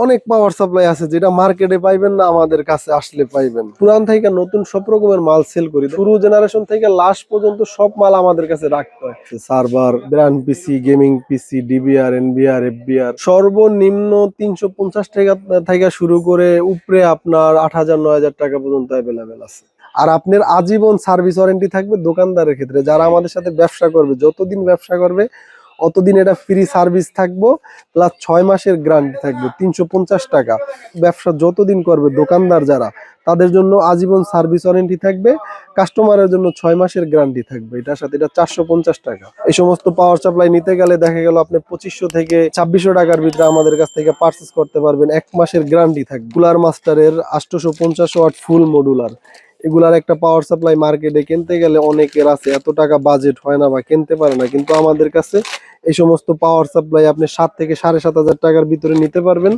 অনেক power supply আছে যেটা মার্কেটে পাইবেন না, আমাদের কাছে আসলে পাইবেন। পুরান থেকে নতুন সব রকমের মাল সেল করি, শুরু জেনারেশন থেকে লাস্ট পর্যন্ত সব মাল আমাদের কাছে রাখতে হয়। সার্ভার, ব্র্যান্ড পিসি, গেমিং পিসি, ডিবিআর, এনবিআর, এফবিআর, সর্বনিম্ন 350 টাকা থেকে শুরু করে উপরে আপনার 8,000 9,000 টাকা পর্যন্ত অ্যাভেলেবেল আছে। আর আপনার আজীবন সার্ভিস ওয়ারেন্টি থাকবে দোকানদারের ক্ষেত্রে। যারা আমাদের সাথে ব্যবসা করবে, যতদিন ব্যবসা করবে অতদিন এটা ফ্রি সার্ভিস থাকবো, প্লাস 6 মাসের গ্যারান্টি থাকবে 350 টাকা। ব্যবসা যতদিন করবে দোকানদার যারা, তাদের জন্য আজীবন সার্ভিস ওয়ারেন্টি থাকবে, কাস্টমারের জন্য 6 মাসের গ্যারান্টি থাকবে। এটার সাথে এটা 450 টাকা। এই সমস্ত পাওয়ার সাপ্লাই নিতে গেলে দেখা গেল আপনি 2500 থেকে 2600 টাকার ভিতরে আমাদের কাছ থেকে পারচেস করতে পারবেন। 1 মাসের গ্যারান্টি থাকবে। কুলার মাস্টারের 850 ওয়াট ফুল মডুলার, এগুলার একটা পাওয়ার সাপ্লাই মার্কেটে কিনতে গেলে অনেকের আছে এত টাকা বাজেট হয় না বা কিনতে পারে না, কিন্তু আমাদের কাছে এই সমস্ত পাওয়ার সাপ্লাই আপনি 7 থেকে 7,500 টাকার ভিতরে নিতে পারবেন।